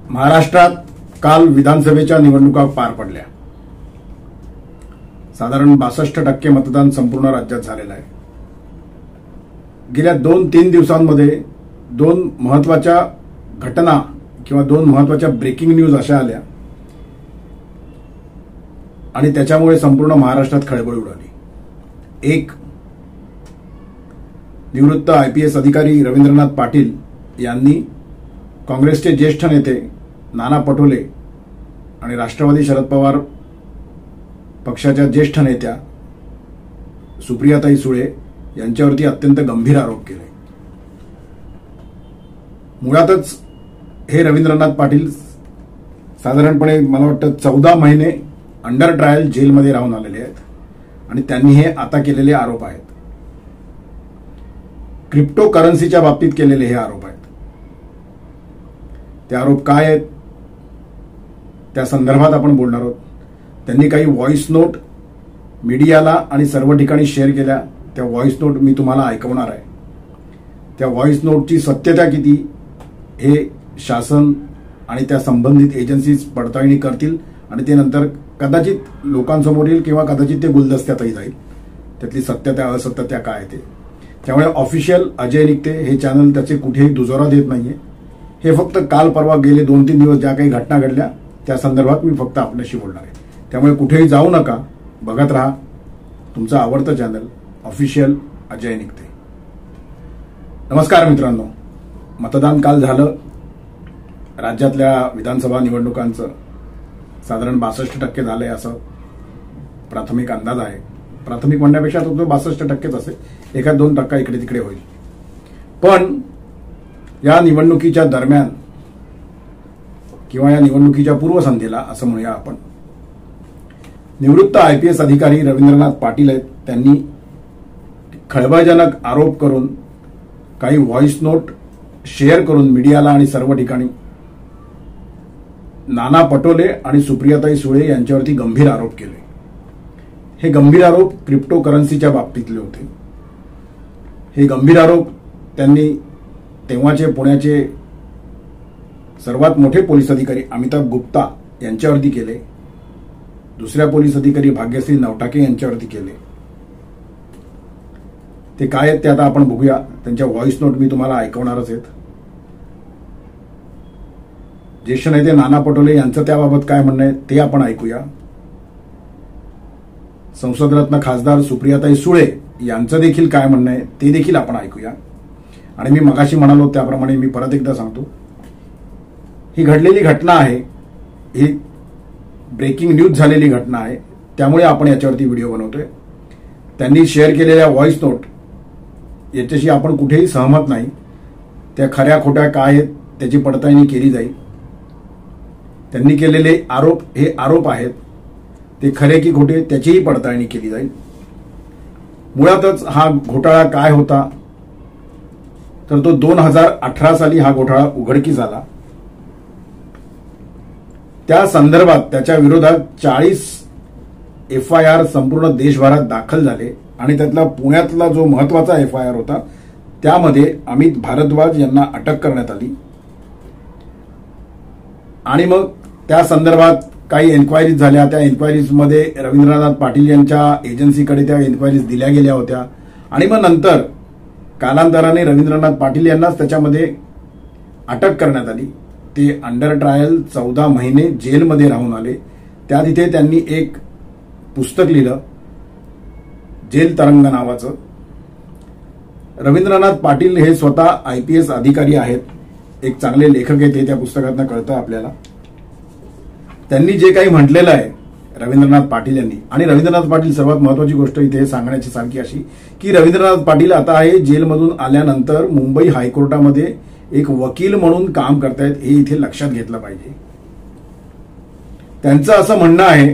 महाराष्ट्रात काल विधानसभेच्या निवडणुका पार पडल्या। साधारण 62% मतदान संपूर्ण राज्यात झालेलं आहे। गेल्या 2-3 दिवसांमध्ये दोन महत्त्वाच्या घटना किंवा दोन महत्त्वाच्या ब्रेकिंग न्यूज अशा आल्या आणि त्याच्यामुळे संपूर्ण महाराष्ट्रात खळबळ उडाली। एक, निवृत्त IPS अधिकारी रवींद्रनाथ पाटील यांनी काँग्रेसचे ज्येष्ठ नेते नाना पटोले आणि राष्ट्रवादी शरद पवार पक्षाच्या ज्येष्ठ नेत्या सुप्रियाताई सुळे यांच्यावरती अत्यंत गंभीर आरोप केले। मुळातच हे रवींद्रनाथ पाटील साधारणपणे मला वाटतं 14 महिने अंडर ट्रायल जेलमध्ये राहून आलेले आहेत आणि त्यांनी हे आता केलेले आरोप आहेत। क्रिप्टो करन्सीच्या बाबतीत केलेले हे आरोप आहेत। ते आरोप काय आहेत त्या संदर्भात आपण बोलणार आहोत। त्यांनी काही व्हॉइस नोट मीडियाला आणि सर्व ठिकाणी शेअर केल्या। त्या व्हॉइस नोट मी तुम्हाला ऐकवणार आहे। त्या व्हॉइस नोटची सत्यता किती हे शासन आणि त्या संबंधित एजन्सीज पडताळणी करतील आणि ते नंतर कदाचित लोकांसमोर येईल किंवा कदाचित ते गुलदस्त्यातही जाईल। त्यातली सत्यता असत्यता काय ते। त्यामुळे ऑफिशियल अजय निकते हे चॅनल त्याचे कुठेही दुजोरा देत नाहीये। हे फक्त काल परवा गेले 2-3 दिवस ज्या काही घटना घडल्या त्या संदर्भात मी फक्त आपल्याशी बोलणार आहे। त्यामुळे कुठेही जाऊ नका, बघत राहा तुमचं आवडतं चॅनल ऑफिशियल अजय निकते। नमस्कार मित्रांनो, मतदान काल झालं। राज्यातल्या विधानसभा निवडणुकांचं साधारण 62% झालंय असं प्राथमिक अंदाज आहे। प्राथमिक म्हणण्यापेक्षा तो 62%च असेल, 1-2% इकडे तिकडे होईल। पण या निवडणुकीच्या दरम्यान किंवा या निवडणुकीच्या पूर्वसंध्येला असं म्हणूया आपण, निवृत्त IPS अधिकारी रवींद्रनाथ पाटील आहेत, त्यांनी खळबळजनक आरोप करून काही व्हॉइस नोट शेअर करून मीडियाला आणि सर्व ठिकाणी नाना पटोले आणि सुप्रियाताई सुळे यांच्यावरती गंभीर आरोप केले। हे गंभीर आरोप क्रिप्टो करन्सीच्या बाबतीतले होते। हे गंभीर आरोप त्यांनी तेव्हाचे पुण्याचे सर्वात मोठे पोलीस अधिकारी अमिताभ गुप्ता यांच्यावरती केले। दुसऱ्या पोलीस अधिकारी भाग्यश्री नवटाके यांच्यावरती केले। ते काय आहेत ते आता आपण बघूया। त्यांच्या व्हॉइस नोट मी तुम्हाला ऐकवणारच आहेत। ज्येष्ठ नेते नाना पटोले यांचं त्याबाबत काय म्हणणं आहे ते आपण ऐकूया। संसदरत्न खासदार सुप्रियाताई सुळे यांचं देखील काय म्हणणं आहे ते देखील आपण ऐकूया। आणि मी मगाशी म्हणालो त्याप्रमाणे मी परत एकदा सांगतो, ही घडलेली घटना आहे, ही ब्रेकिंग न्यूज झालेली घटना आहे, त्यामुळे आपण याच्यावरती व्हिडिओ बनवतोय। त्यांनी शेअर केलेल्या व्हॉइस नोट याच्याशी आपण कुठेही सहमत नाही। त्या खऱ्या खोट्या काय आहेत त्याची पडताळणी केली जाईल। त्यांनी केलेले आरोप हे आरोप आहेत, ते खरे की खोटे त्याचीही पडताळणी केली जाईल। मुळातच हा घोटाळा काय होता तर तो 2018 साली हा घोटाळा उघडकीस आला। त्या संदर्भात त्याच्या विरोधात 40 FIR संपूर्ण देशभरात दाखल झाले आणि त्यातला पुण्यातला जो महत्वाचा FIR होता त्यामध्ये अमित भारद्वाज यांना अटक करण्यात आली। आणि मग त्या संदर्भात काही एन्क्वायरीज झाल्या। त्या एन्क्वायरीजमध्ये रवींद्रनाथ पाटील यांच्या एजन्सीकडे त्या एन्क्वायरीज दिल्या गेल्या होत्या आणि मग नंतर कालांतराने रवींद्रनाथ पाटील यांनाच त्याच्यामध्ये अटक करण्यात आली। ते अंडर ट्रायल 14 महिने जेलमध्ये राहून आले। त्या तिथे त्यांनी एक पुस्तक लिहिलं, जेल तरंग नावाचं। रवींद्रनाथ पाटील हे स्वतः IPS अधिकारी आहेत, एक चांगले लेखक आहेत, हे त्या पुस्तकातनं कळतं आपल्याला। त्यांनी जे काही म्हटलेलं आहे रवींद्रनाथ पाटील यांनी, आणि रवींद्रनाथ पाटील सर्वात महत्वाची गोष्ट इथे सांगण्याची सारखी अशी की रवींद्रनाथ पाटील आता हे जेलमधून आल्यानंतर मुंबई हायकोर्टामध्ये एक वकील म्हणून काम करतायत, हे इथे लक्षात घेतलं पाहिजे। त्यांचं असं म्हणणं आहे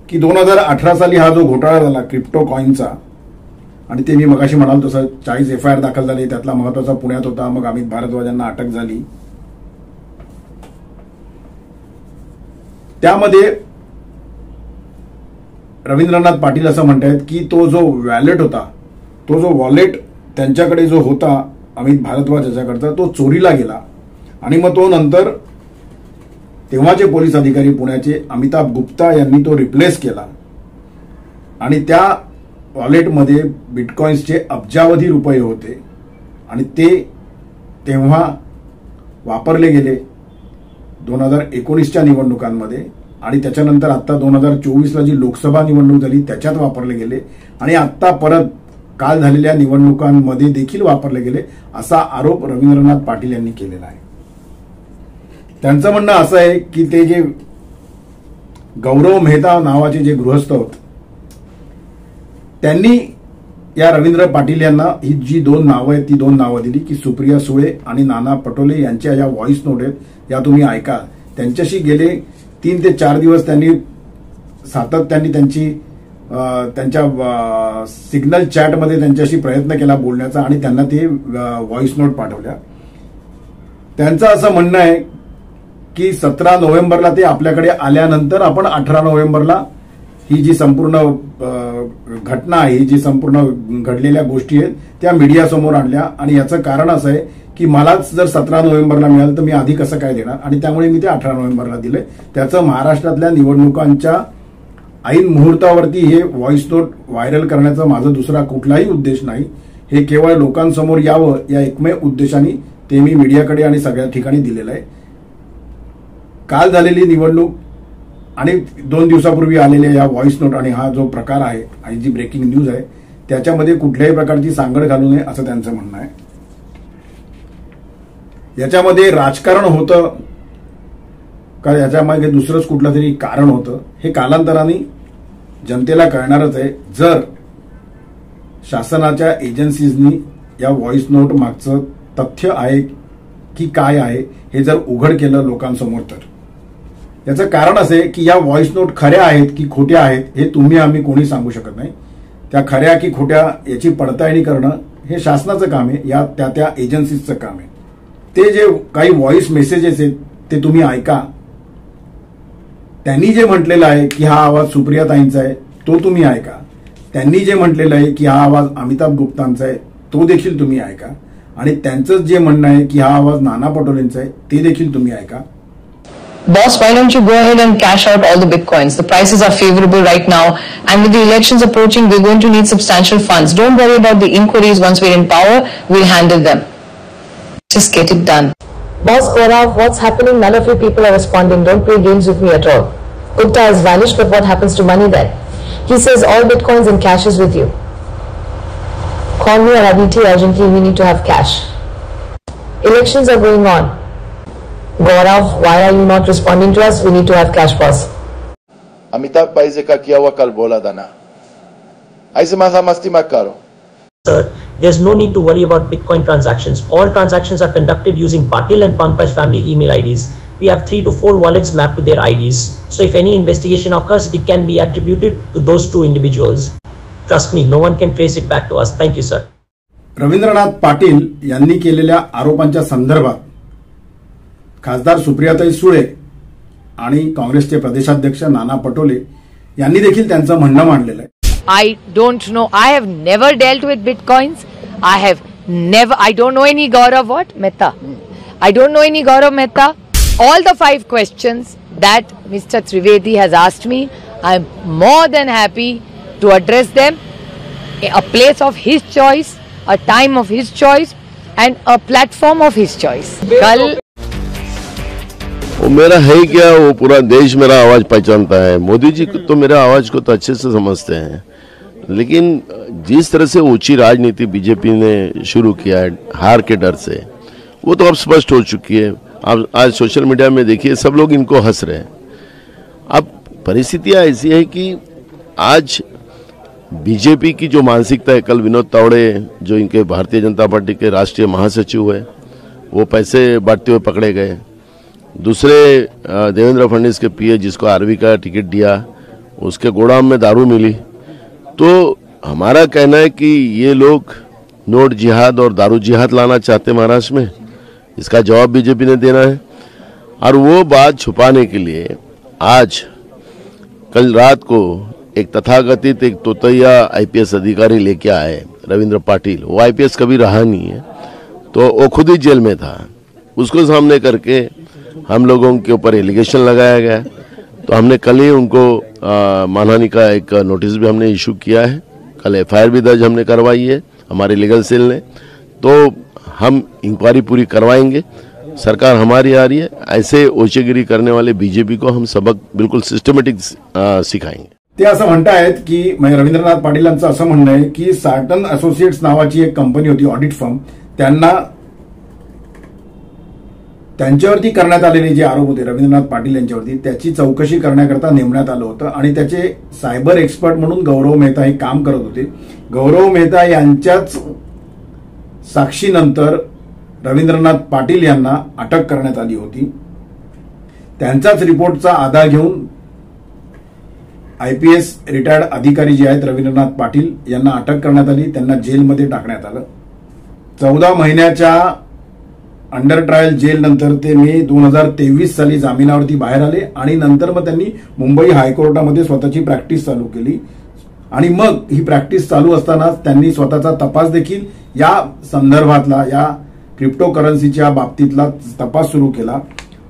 की 2018 साली हा जो घोटाळा झाला क्रिप्टो कॉइनचा, आणि ते मी मगाशी म्हणाल तसं 40 FIR दाखल झाले, त्यातला महत्वाचा पुण्यात होता। मग अमित भारद्वाज यांना अटक झाली। त्यामध्ये रवींद्रनाथ पाटील असं म्हणतात की तो जो वॅलेट होता, तो जो वॉलेट त्यांच्याकडे जो होता अमित भारद्वाज याच्याकडचा, तो चोरीला गेला आणि मग तो नंतर तेव्हाचे पोलीस अधिकारी पुण्याचे अमिताभ गुप्ता यांनी तो रिप्लेस केला आणि त्या वॉलेटमध्ये बिटकॉइन्सचे अब्जावधी रुपये होते आणि ते तेव्हा वापरले गेले 2019च्या निवडणुकांमध्ये आणि त्याच्यानंतर आता 2024ला जी लोकसभा निवडणूक झाली त्याच्यात वापरले गेले आणि आता परत काल झालेल्या निवडणुकांमध्ये देखील वापरले गेले असा आरोप रवींद्रनाथ पाटील यांनी केलेला आहे. त्यांचं म्हणणं असं आहे की ते जे गौरव मेहता नावाचे जे गृहस्थ होते त्यांनी या रवींद्र पाटील यांना ही जी 2 नावं आहेत ती 2 नावं दिली की सुप्रिया सुळे आणि नाना पटोले यांच्या या व्हॉइस नोट आहेत या तुम्ही ऐका. त्यांच्याशी गेले 3 ते 4 दिवस त्यांनी सातत्याने त्यांच्या सिग्नल चॅटमध्ये त्यांच्याशी प्रयत्न केला बोलण्याचा आणि त्यांना ते व्हॉइस नोट पाठवल्या. त्यांचं असं म्हणणं आहे की 17 नोव्हेंबरला ते आपल्याकडे आल्यानंतर आपण 18 नोव्हेंबरला ही जी संपूर्ण घटना आहे, ही जी संपूर्ण घडलेल्या गोष्टी आहेत त्या मीडियासमोर आणल्या आणि याचं कारण असं आहे की मलाच जर 17 नोव्हेंबरला मिळालं तर मी आधी कसं काय देणार आणि त्यामुळे मी ते 18 नोव्हेंबरला दिले. त्याचं महाराष्ट्रातल्या निवडणुकांच्या ऐन मुहूर्तावरती हे व्हॉइस नोट व्हायरल करण्याचा माझा दुसरा कुठलाही उद्देश नाही. हे केवळ लोकांसमोर यावं या एकमेव उद्देशाने ते मी मीडियाकडे आणि सगळ्या ठिकाणी दिलेलं आहे. काल झालेली निवडणूक आणि 2 दिवसापूर्वी आलेल्या या व्हॉइस नोट आणि हा जो प्रकार आहे आणि जी ब्रेकिंग न्यूज आहे त्याच्यामध्ये कुठल्याही प्रकारची सांगड घालू नये असं त्यांचं म्हणणं आहे. याच्यामध्ये राजकारण होतं का याच्यामध्ये दुसरंच कुठलं तरी कारण होतं हे कालांतराने जनतेला कळणारच आहे. जर शासनाच्या एजन्सीजनी या व्हॉइस नोट मागचं तथ्य आहे की काय आहे हे जर उघड केलं लोकांसमोर तर याचं कारण असं आहे की या व्हॉइस नोट खऱ्या आहेत की खोट्या आहेत हे तुम्ही आम्ही कोणी सांगू शकत नाही. त्या खऱ्या की खोट्या याची पडताळणी करणं हे शासनाचं काम आहे, या त्या एजन्सीजचं काम आहे. ते जे काही व्हॉइस मेसेजेस आहेत ते तुम्ही ऐका. त्यांनी जे म्हटलेलं आहे की हा आवाज सुप्रियाताईंचा आहे तो तुम्ही ऐका. त्यांनी जे म्हटलेलं आहे की हा आवाज अमिताभ गुप्तांचा आहे तो देखील तुम्ही ऐका आणि त्यांचंच जे म्हणणं आहे की हा आवाज नाना पटोलेंचा आहे ते देखील तुम्ही ऐका. Boss, why don't you go ahead and cash out all the bitcoins? The prices are favorable right now, and with the elections approaching, we're going to need substantial funds. Don't worry about the inquiries. Once we're in power, we'll handle them. Just get it done. Boss Gaurav, what's happening? None of you people are responding. Don't play games with me at all. Gupta has vanished, but what happens to money then? He says all bitcoins and cash is with you. Call me or Aditi urgently. We need to have cash. Elections are going on. Gaurav, why are you not responding to us? We need to have cash, boss. Amitabh भाई से का KIA हुआ कल बोला था ना, ऐसे मासा मस्ती मत करो. Sir, there's no need to worry about Bitcoin transactions. All transactions are conducted using Patil and Pankaj family email IDs. We have 3 to 4 wallets mapped to their IDs. So if any investigation occurs, it can be attributed to those 2 individuals. Trust me, no one can trace it back to us. Thank you, sir. Rabindranath Patil यांनी केलेल्या आरोपांच्या संदर्भात खासदार सुप्रियाताई सुळे आणि काँग्रेसचे प्रदेशाध्यक्ष नाना पटोले यांनी देखील त्यांचं म्हणणं मांडलेलं आहे. I don't know. I have never dealt with bitcoins. I don't know any Gaurav Mehta. I don't know any Gaurav Mehta. All the 5 questions that Mr. Trivedi has asked me, I am more than happy to address them. A place of his choice, a time of his choice, and a platform of his choice. कल वो मेरा है ही क्या, वो पूरा देश मेरा आवाज पहचानता है. मोदी जी तो मेरा आवाज को तो अच्छे से समझते हैं, लेकिन जिस तरह से ऊंची राजनीति बीजेपी ने शुरू किया है हार के डर से, वो तो अब स्पष्ट हो चुकी है. आप आज सोशल मीडिया में देखिए सब लोग इनको हंस रहे हैं. अब परिस्थितियां ऐसी है कि आज बीजेपी की जो मानसिकता है, कल विनोद तावड़े जो इनके भारतीय जनता पार्टी के राष्ट्रीय महासचिव है वो पैसे बांटते हुए पकड़े गए. दूसरे देवेंद्र फडणवीस के पीए जिसको आरवी का टिकट दिया उसके गोदाम में दारू मिली. तो हमारा कहना है कि ये लोग नोट जिहाद और दारू जिहाद लाना चाहते महाराष्ट्र में, इसका जवाब बीजेपी ने देना है. और वो बात छुपाने के लिए आज कल रात को एक तथाकथित एक तोतैया आईपीएस अधिकारी लेके आए रविंद्र पाटिल. वो आईपीएस कभी रहा नहीं है, तो वो खुद ही जेल में था. उसको सामने करके हम लोगों के ऊपर एलिगेशन लगाया गया है। तो हमने कल ही उनको मानहानि का एक नोटिस भी हमने इशू किया है। कल एफआईआर भी दर्ज हमने करवाई है हमारे लीगल सेल ने। तो हम इंक्वायरी पूरी करवाएंगे। सरकार हमारी आ रही है, ऐसे ओचेगिरी करने वाले बीजेपी को हम सबक बिल्कुल सिस्टमॅटिक सिखाएंगे। ते असं म्हणतायत की रवींद्रनाथ पाटील यांचं असं म्हणणं आहे की सार्टन असोसिएट्स नावाची एक कंपनी होती ऑडिट फर्म, त्यांच्यावरती करण्यात आलेले जे आरोप होते रवींद्रनाथ पाटील यांच्यावरती त्याची चौकशी करण्याकरता नेमण्यात आलं होतं आणि त्याचे सायबर एक्सपर्ट म्हणून गौरव मेहता हे काम करत होते। गौरव मेहता यांच्याच साक्षीनंतर रवींद्रनाथ पाटील यांना अटक करण्यात आली होती। त्यांचाच रिपोर्टचा आधार घेऊन आयपीएस रिटायर्ड अधिकारी जे आहेत रवींद्रनाथ पाटील यांना अटक करण्यात आली, त्यांना जेलमध्ये टाकण्यात आलं। 14 महिन्याच्या अंडर ट्रायल जेल नंतर ते मे 2023 साली जामिनावरती बाहेर आले आणि नंतर मग त्यांनी मुंबई हायकोर्टामध्ये स्वतःची प्रॅक्टिस चालू केली आणि मग ही प्रॅक्टिस चालू असताना त्यांनी स्वतःचा तपास देखील या संदर्भातला या क्रिप्टोकरन्सीच्या बाबतीतला तपास सुरू केला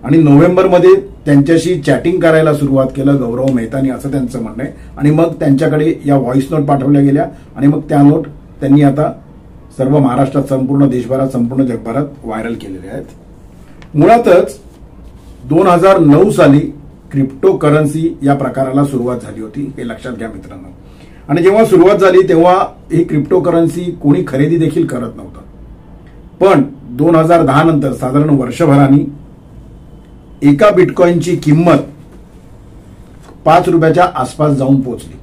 आणि नोव्हेंबरमध्ये त्यांच्याशी चॅटिंग करायला सुरुवात केलं गौरव मेहतानी, असं त्यांचं म्हणणं आहे। आणि मग त्यांच्याकडे या व्हॉइस नोट पाठवल्या गेल्या आणि मग त्या नोट त्यांनी आता सर्व महाराष्ट्रात, संपूर्ण देशभरात, संपूर्ण जगभरात व्हायरल केलेले आहेत। मुळातच 2009 साली क्रिप्टोकरन्सी या प्रकाराला सुरुवात झाली होती, हे लक्षात घ्या मित्रांनो। आणि जेव्हा सुरुवात झाली तेव्हा ही क्रिप्टोकरन्सी कोणी खरेदी देखील करत नव्हतं, पण 2010 नंतर साधारण वर्षभरानी एका बिटकॉइनची किंमत 5 रुपयाच्या आसपास जाऊन पोहोचली।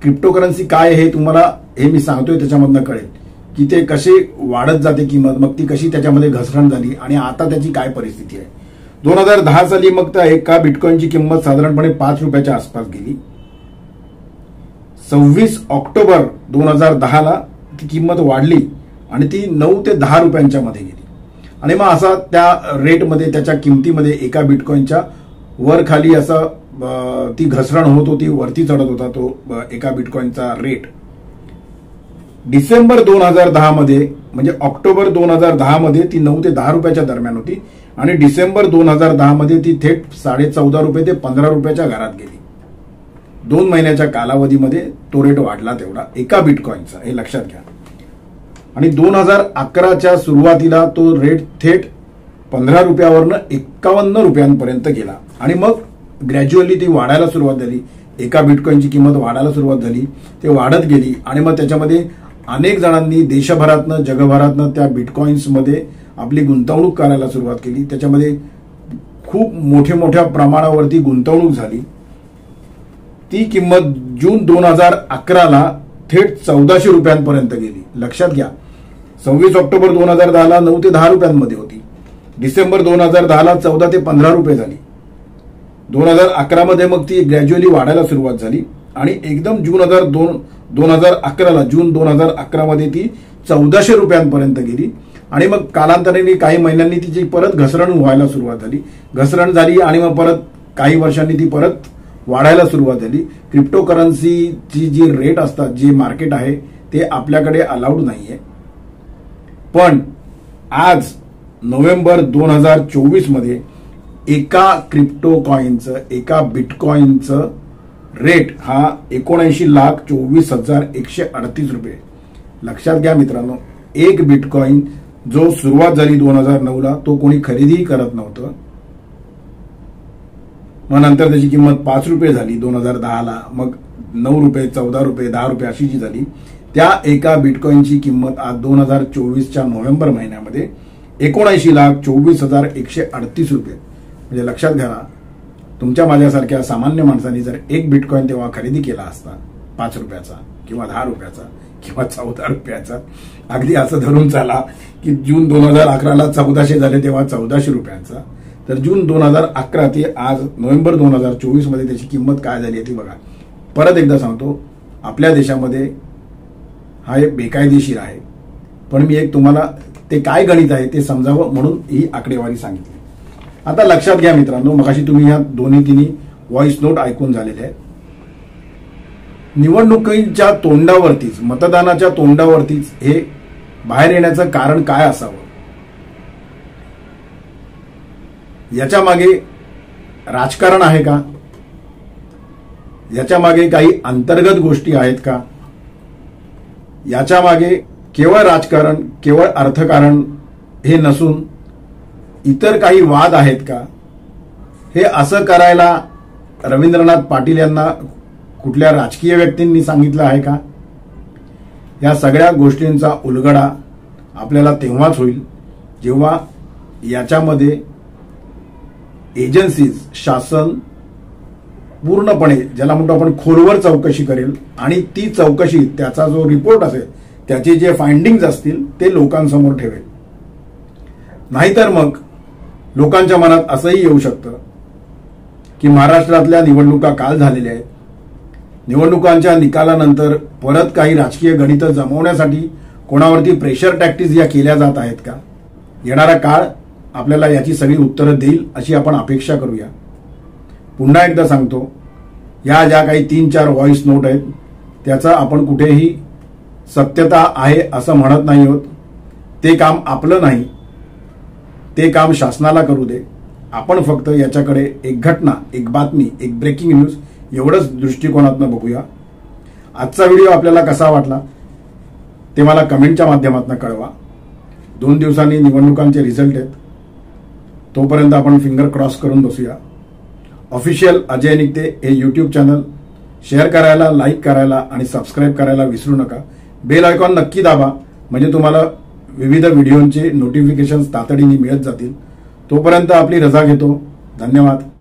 क्रिप्टोकरन्सी काय हे तुम्हाला हे मी सांगतोय त्याच्यामधनं कळेल की ते कसे वाढत जाते किंमत, मग ती कशी त्याच्यामध्ये घसरण झाली आणि आता त्याची काय परिस्थिती आहे। 2010 साली मग त्या एका बिटकॉइनची किंमत साधारणपणे 5 रुपयाच्या आसपास गेली। 26 ऑक्टोबर 2010 ला ती किंमत वाढली आणि ती 9 ते 10 रुपयांच्या मध्ये गेली आणि मग असा त्या रेटमध्ये, त्याच्या किमतीमध्ये एका बिटकॉइनच्या वर खाली असं ती घसरण होत होती, वरती चढत होता तो एका बिटकॉइनचा रेट। डिसेंबर 2010 मध्ये म्हणजे ऑक्टोबर 2010 मध्ये ती 9 ते 10 रुपयाच्या दरम्यान होती आणि डिसेंबर 2010 मध्ये ती थेट 14.5 रुपये ते 15 रुपयाच्या घरात गेली। 2 महिन्याच्या कालावधीमध्ये तो रेट वाढला तेवढा एका बिटकॉइनचा, हे लक्षात घ्या। आणि 2011च्या सुरुवातीला तो रेट थेट 15 रुपयावरनं 51 रुपयांपर्यंत गेला आणि मग ग्रॅज्युअली ती वाढायला सुरुवात झाली। एका बिटकॉइनची किंमत वाढायला सुरुवात झाली, ते वाढत गेली आणि मग त्याच्यामध्ये अनेक जणांनी देशभरातनं, जगभरातनं त्या बिटकॉइन्समध्ये आपली गुंतवणूक करायला सुरुवात केली। त्याच्यामध्ये खूप मोठ्या प्रमाणावरती गुंतवणूक झाली। ती किंमत जून 2011 ला थेट 1400 रुपयांपर्यंत गेली, लक्षात घ्या। 26 ऑक्टोबर 2010 ला 9 ते 10 रुपयांमध्ये होती। डिसेंबर 2010 ला 14 ते 15 रुपये झाली। 2011 मध्ये मग ती ग्रॅज्युअली वाढायला सुरुवात झाली आणि एकदम जून 2011 मध्ये ती 1400 रुपयांपर्यंत गेली आणि मग कालांतराने काही महिन्यांनी तिची परत घसरण व्हायला सुरुवात झाली। घसरण झाली आणि मग परत काही वर्षांनी ती परत वाढायला सुरुवात झाली। क्रिप्टोकरन्सीची जी रेट असतात, जे मार्केट आहे ते आपल्याकडे अलाउड नाहीये, पण आज नोव्हेंबर 2024 मध्ये एका क्रिप्टो कॉइनचं, एका बिटकॉइनचं रेट हा 79,24,138 रुपये। लक्षात घ्या मित्रांनो, एक बिटकॉइन जो सुरुवात झाली 2009 ला तो कोणी खरेदीही करत नव्हतं, मग नंतर त्याची किंमत 5 रुपये झाली 2010 ला, मग 9 रुपये, 14 रुपये, 10 रुपये अशी जी झाली, त्या एका बिटकॉइनची किंमत आज 2024च्या नोव्हेंबर महिन्यामध्ये 79,24,138 रुपये। म्हणजे लक्षात घ्या, तुमच्या माझ्यासारख्या सामान्य माणसांनी जर एक बिटकॉइन तेव्हा खरेदी केला असता 5 रुपयाचा किंवा 10 रुपयाचा किंवा 14 रुपयाचा, अगदी असं धरून चाला की जून 2011 ला 1400 झाले तेव्हा 1400 रुपयांचा, तर जून 2011 ते आज नोव्हेंबर 2024 मध्ये त्याची किंमत काय झाली ती बघा। परत एकदा सांगतो, आपल्या देशामध्ये हा एक बेकायदेशीर आहे, पण मी एक तुम्हाला ते काय गणित आहे ते समजावं म्हणून ही आकडेवारी सांगितली। आता लक्षात घ्या मित्रांनो, मगाशी तुम्ही ह्या दोन्ही तिन्ही व्हॉइस नोट ऐकून झालेले आहेत। निवडणुकीच्या तोंडावरतीच, मतदानाच्या तोंडावरतीच हे बाहेर येण्याचं कारण काय असावं? याच्या मागे राजकारण आहे का? याच्या मागे काही अंतर्गत गोष्टी आहेत का? याच्या मागे केवळ राजकारण, केवळ अर्थकारण हे नसून इतर काही वाद आहेत का? हे असं करायला रवींद्रनाथ पाटील यांना कुठल्या राजकीय व्यक्तींनी सांगितलं आहे का? या सगळ्या गोष्टींचा उलगडा आपल्याला तेव्हाच होईल जेव्हा याच्यामध्ये एजन्सीज, शासन पूर्णपणे ज्याला म्हणतो आपण खोलवर चौकशी करेल आणि ती चौकशी, त्याचा जो रिपोर्ट असेल, त्याचे जे फाइंडिंग्ज असतील ते लोकांसमोर ठेवेल. नाहीतर मग लोकांच्या मनात असंही येऊ शकतं की महाराष्ट्रातल्या निवडणुका काल झालेल्या आहेत, निवडणुकांच्या निकालानंतर परत काही राजकीय गणितं जमवण्यासाठी कोणावरती प्रेशर टॅक्टिक्स या केल्या जात आहेत का? येणारा काळ आपल्याला याची सगळी उत्तरं देईल अशी आपण अपेक्षा करूया. पुन्हा एकदा सांगतो, या ज्या काही 3-4 व्हॉइस नोट आहेत त्याचा आपण कुठेही सत्यता आहे असं म्हणत नाही आहोत. ते काम आपलं नाही, ते काम शासनाला करू दे. आपण फक्त याच्याकडे एक घटना, एक बातमी, एक ब्रेकिंग न्यूज एवढंच दृष्टिकोनातून बघूया. आजचा व्हिडिओ आपल्याला कसा वाटला ते मला कमेंटच्या माध्यमातून कळवा. 2 दिवसांनी निवडणुकांचे रिझल्ट आहेत, तोपर्यंत आपण फिंगर क्रॉस करून बसूया. ऑफिशियल अजय निगते हे यूट्यूब चॅनल शेअर करायला, लाईक करायला आणि सबस्क्राईब करायला विसरू नका. बेल आयकॉन नक्की दाबा, म्हणजे तुम्हाला विविध व्हिडिओंचे नोटिफिकेशन्स तातडीने मिळत जातील. तोपर्यंत आपली रजा घेतो. धन्यवाद.